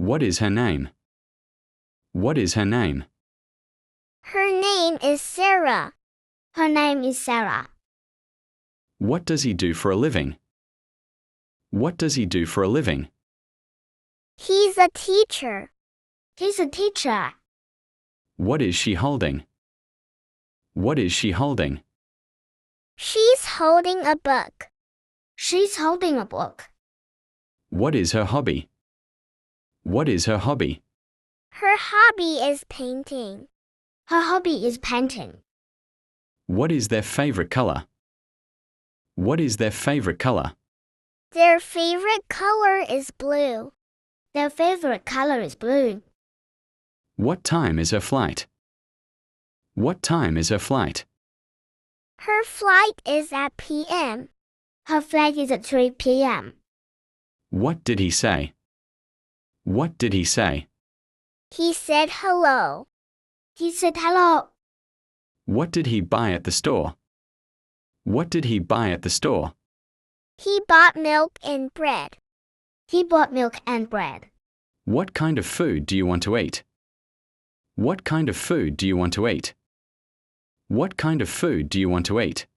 What is her name? What is her name? Her name is Sarah. Her name is Sarah. What does he do for a living? What does he do for a living? He's a teacher. He's a teacher. What is she holding? What is she holding? She's holding a book. She's holding a book. What is her hobby? What is her hobby? Her hobby is painting. Her hobby is painting. What is their favorite color? What is their favorite color? Their favorite color is blue. Their favorite color is blue. What time is her flight? What time is her flight? Her flight is at p.m. Her flight is at 3 p.m. What did he say? What did he say? He said hello. He said hello. What did he buy at the store? What did he buy at the store? He bought milk and bread. He bought milk and bread. What kind of food do you want to eat? What kind of food do you want to eat? What kind of food do you want to eat?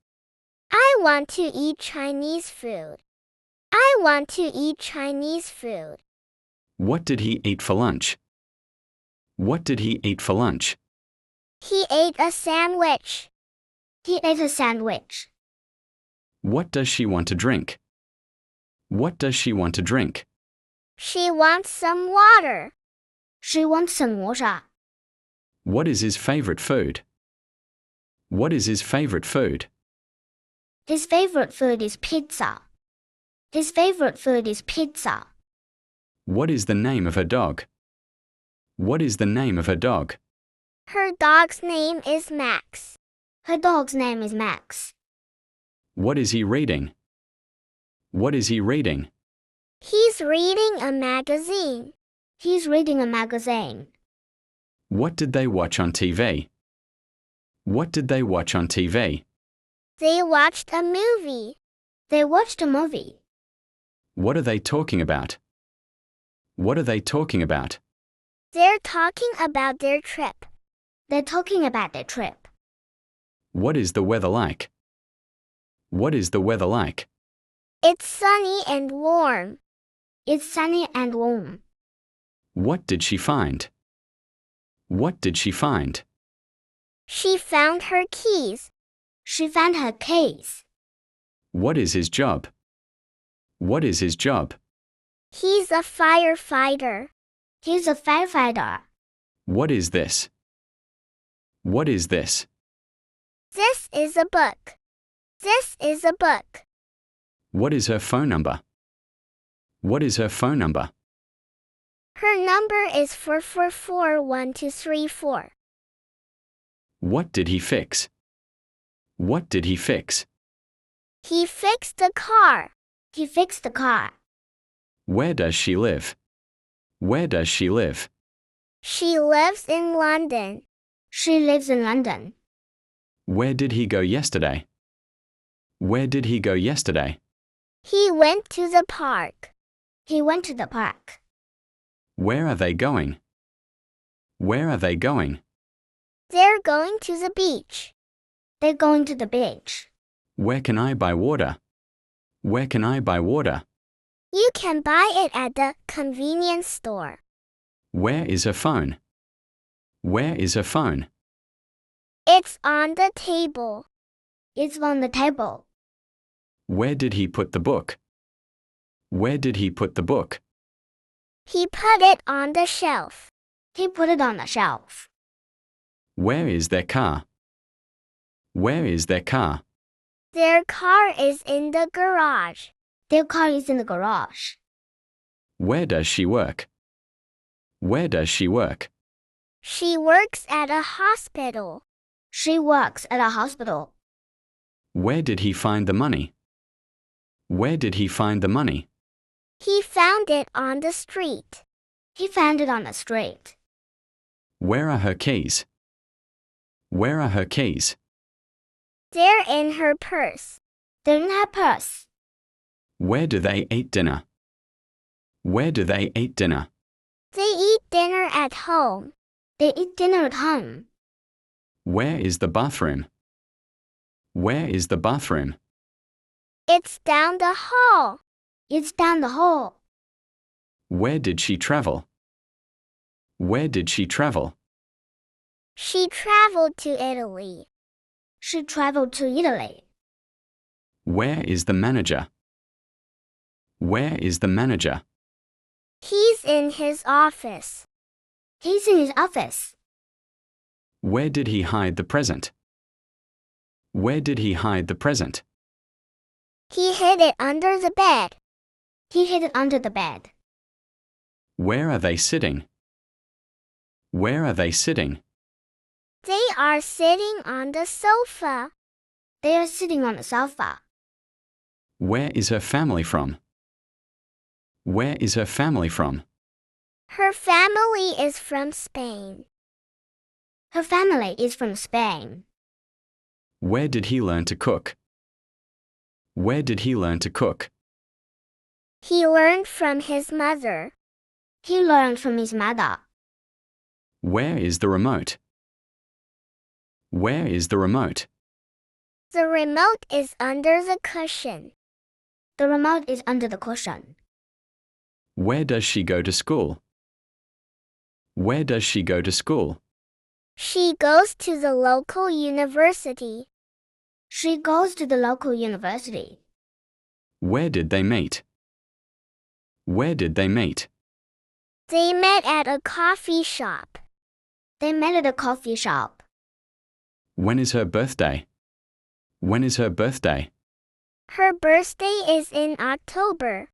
I want to eat Chinese food. I want to eat Chinese food. What did he eat for lunch? What did he eat for lunch? He ate a sandwich. He ate a sandwich. What does she want to drink? What does she want to drink? She wants some water. She wants some water. What is his favorite food? What is his favorite food? His favorite food is pizza. His favorite food is pizza. What is the name of her dog? What is the name of her dog? Her dog's name is Max. Her dog's name is Max. What is he reading? What is he reading? He's reading a magazine. He's reading a magazine. What did they watch on TV? What did they watch on TV? They watched a movie. They watched a movie. What are they talking about? What are they talking about? They're talking about their trip. They're talking about their trip. What is the weather like? What is the weather like? It's sunny and warm. It's sunny and warm. What did she find? What did she find? She found her keys. She found her keys. What is his job? What is his job? He's a firefighter. He's a firefighter. What is this? What is this? This is a book. This is a book. What is her phone number? What is her phone number? Her number is 4441234. What did he fix? What did he fix? He fixed the car. He fixed the car. Where does she live? Where does she live? She lives in London. She lives in London. Where did he go yesterday? Where did he go yesterday? He went to the park. He went to the park. Where are they going? Where are they going? They're going to the beach. They're going to the beach. Where can I buy water? Where can I buy water? You can buy it at the convenience store. Where is her phone? Where is her phone? It's on the table. It's on the table. Where did he put the book? Where did he put the book? He put it on the shelf. He put it on the shelf. Where is their car? Where is their car? Their car is in the garage. Their car is in the garage. Where does she work? Where does she work? She works at a hospital. She works at a hospital. Where did he find the money? Where did he find the money? He found it on the street. He found it on the street. Where are her keys? Where are her keys? They're in her purse. They're in her purse. Where do they eat dinner? Where do they eat dinner? They dinner at home. They eat dinner at home. Where is the bathroom? Where is the bathroom? It's down the hall. It's down the hall. Where did she travel? Where did she travel? She traveled to Italy. She traveled to Italy. Where is the manager? Where is the manager? He's in his office. He's in his office. Where did he hide the present? Where did he hide the present? He hid it under the bed. He hid it under the bed. Where are they sitting? Where are they sitting? They are sitting on the sofa. They are sitting on the sofa. Where is her family from? Where is her family from? Her family is from Spain. Her family is from Spain. Where did he learn to cook? Where did he learn to cook? He learned from his mother. He learned from his mother. Where is the remote? Where is the remote? The remote is under the cushion. The remote is under the cushion. Where does she go to school? Where does she go to school? She goes to the local university. She goes to the local university. Where did they meet? Where did they meet? They met at a coffee shop. They met at a coffee shop. When is her birthday? When is her birthday? Her birthday is in October.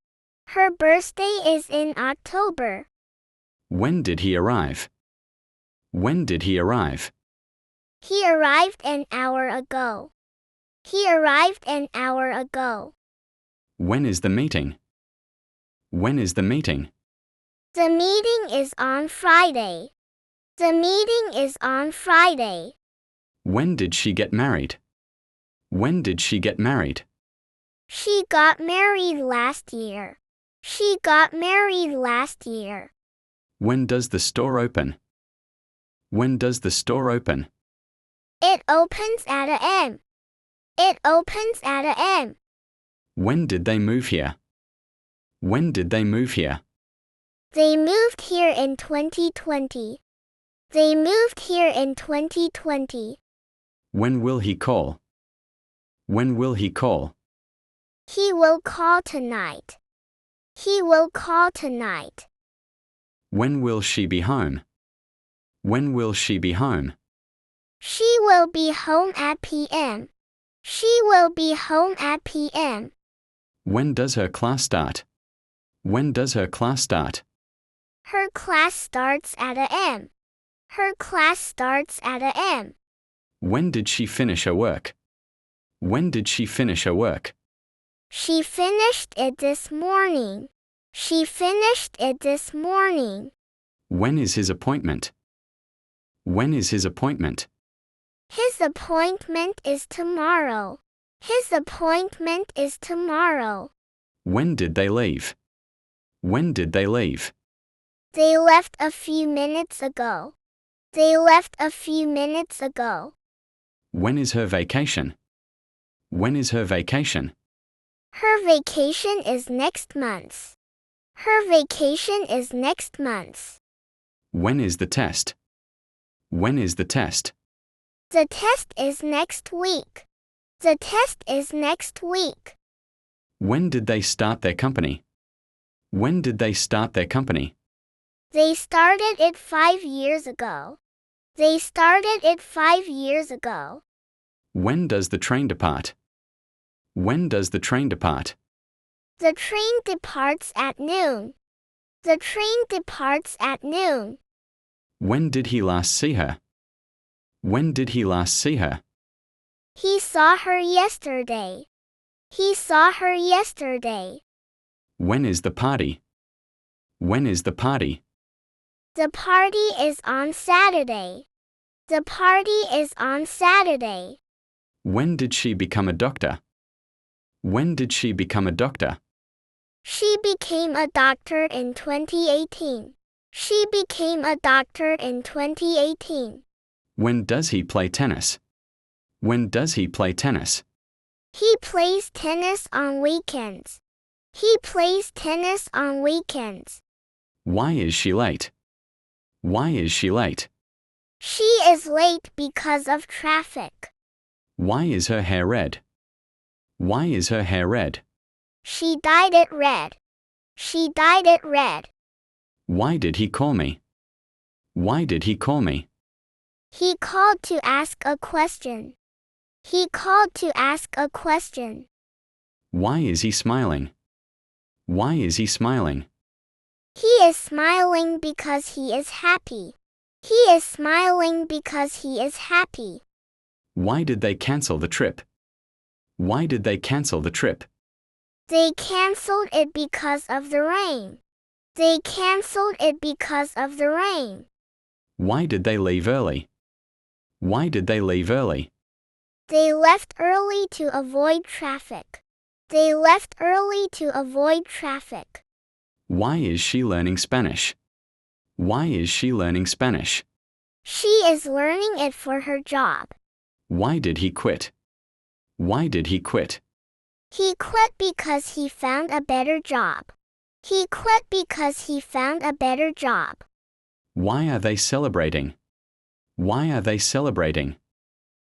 Her birthday is in October. When did he arrive? When did he arrive? He arrived an hour ago. He arrived an hour ago. When is the meeting? When is the meeting? The meeting is on Friday. The meeting is on Friday. When did she get married? When did she get married? She got married last year. She got married last year. When does the store open? When does the store open? It opens at a M. It opens at a M. When did they move here? When did they move here? They moved here in 2020. They moved here in 2020. When will he call? When will he call? He will call tonight. He will call tonight. When will she be home? When will she be home? She will be home at PM. She will be home at PM. When does her class start? When does her class start? Her class starts at a M. Her class starts at a M. When did she finish her work? When did she finish her work? She finished it this morning. She finished it this morning. When is his appointment? When is his appointment? His appointment is tomorrow. His appointment is tomorrow. When did they leave? When did they leave? They left a few minutes ago. They left a few minutes ago. When is her vacation? When is her vacation? Her vacation is next month. Her vacation is next month. When is the test? When is the test? The test is next week. The test is next week. When did they start their company? When did they start their company? They started it 5 years ago. They started it 5 years ago. When does the train depart? When does the train depart? The train departs at noon. The train departs at noon. When did he last see her? When did he last see her? He saw her yesterday. He saw her yesterday. When is the party? When is the party? The party is on Saturday. The party is on Saturday. When did she become a doctor? When did she become a doctor? She became a doctor in 2018. She became a doctor in 2018. When does he play tennis? When does he play tennis? He plays tennis on weekends. He plays tennis on weekends. Why is she late? Why is she late? She is late because of traffic. Why is her hair red? Why is her hair red? She dyed it red. She dyed it red. Why did he call me? Why did he call me? He called to ask a question. He called to ask a question. Why is he smiling? Why is he smiling? He is smiling because he is happy. He is smiling because he is happy. Why did they cancel the trip? Why did they cancel the trip? They canceled it because of the rain. They canceled it because of the rain. Why did they leave early? Why did they leave early? They left early to avoid traffic. They left early to avoid traffic. Why is she learning Spanish? Why is she learning Spanish? She is learning it for her job. Why did he quit? Why did he quit? He quit because he found a better job. He quit because he found a better job. Why are they celebrating? Why are they celebrating?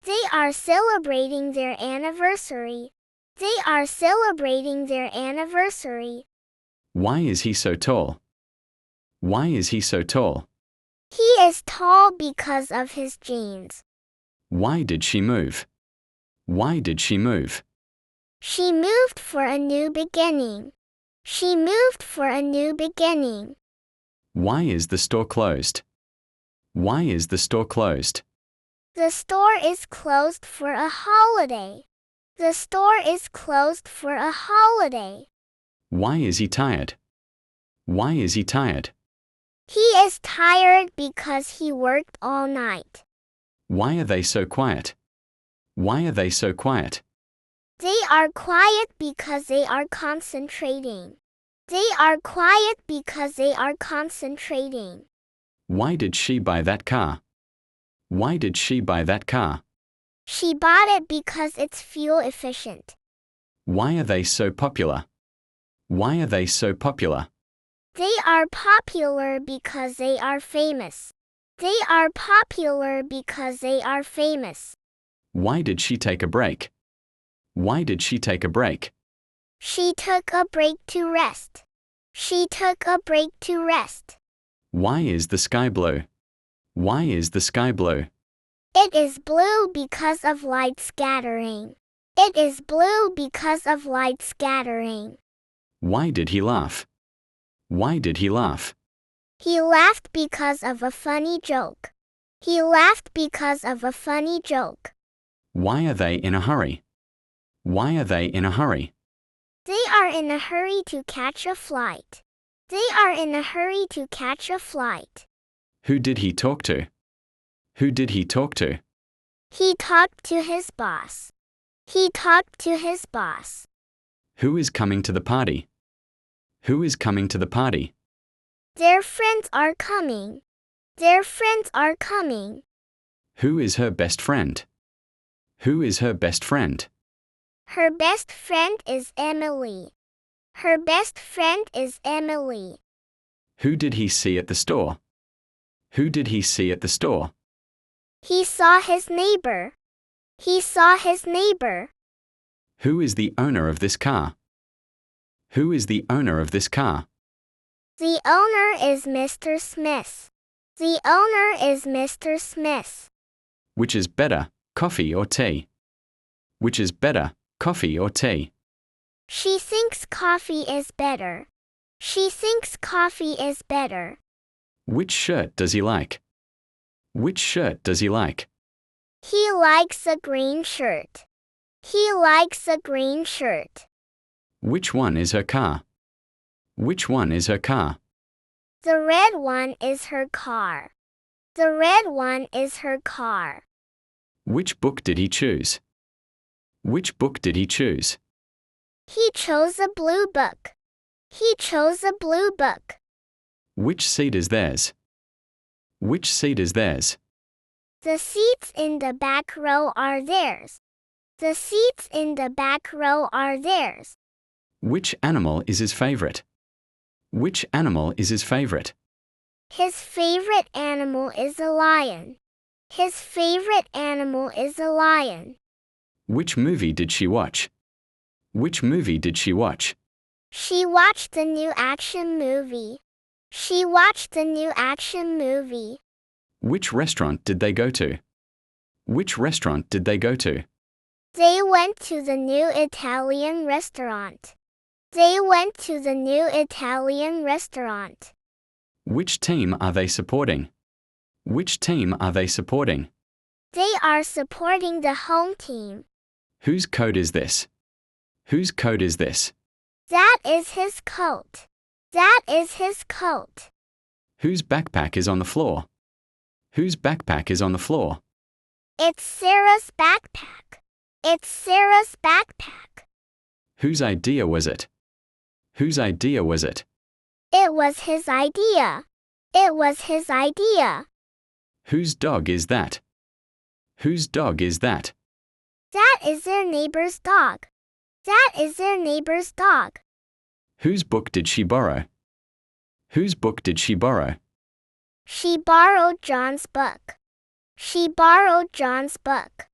They are celebrating their anniversary. They are celebrating their anniversary. Why is he so tall? Why is he so tall? He is tall because of his genes. Why did she move? Why did she move? She moved for a new beginning. She moved for a new beginning. Why is the store closed? Why is the store closed? The store is closed for a holiday. The store is closed for a holiday. Why is he tired? Why is he tired? He is tired because he worked all night. Why are they so quiet? Why are they so quiet? They are quiet because they are concentrating. They are quiet because they are concentrating. Why did she buy that car? Why did she buy that car? She bought it because it's fuel efficient. Why are they so popular? Why are they so popular? They are popular because they are famous. They are popular because they are famous. Why did she take a break? Why did she take a break? She took a break to rest. She took a break to rest. Why is the sky blue? Why is the sky blue? It is blue because of light scattering. It is blue because of light scattering. Why did he laugh? Why did he laugh? He laughed because of a funny joke. He laughed because of a funny joke. Why are they in a hurry? Why are they in a hurry? They are in a hurry to catch a flight. They are in a hurry to catch a flight. Who did he talk to? Who did he talk to? He talked to his boss. He talked to his boss. Who is coming to the party? Who is coming to the party? Their friends are coming. Their friends are coming. Who is her best friend? Who is her best friend? Her best friend is Emily. Her best friend is Emily. Who did he see at the store? Who did he see at the store? He saw his neighbor. He saw his neighbor. Who is the owner of this car? Who is the owner of this car? The owner is Mr. Smith. The owner is Mr. Smith. Which is better, coffee or tea? Which is better, coffee or tea? She thinks coffee is better. She thinks coffee is better. Which shirt does he like? Which shirt does he like? He likes a green shirt. He likes a green shirt. Which one is her car? Which one is her car? The red one is her car. The red one is her car. Which book did he choose? Which book did he choose? He chose a blue book. He chose a blue book. Which seat is theirs? Which seat is theirs? The seats in the back row are theirs. The seats in the back row are theirs. Which animal is his favorite? Which animal is his favorite? His favorite animal is a lion. His favorite animal is a lion. Which movie did she watch? Which movie did she watch? She watched the new action movie. She watched the new action movie. Which restaurant did they go to? Which restaurant did they go to? They went to the new Italian restaurant. They went to the new Italian restaurant. Which team are they supporting? Which team are they supporting? They are supporting the home team. Whose coat is this? Whose coat is this? That is his coat. That is his coat. Whose backpack is on the floor? Whose backpack is on the floor? It's Sarah's backpack. It's Sarah's backpack. Whose idea was it? Whose idea was it? It was his idea. It was his idea. Whose dog is that? Whose dog is that? That is their neighbor's dog. That is their neighbor's dog. Whose book did she borrow? Whose book did she borrow? She borrowed John's book. She borrowed John's book.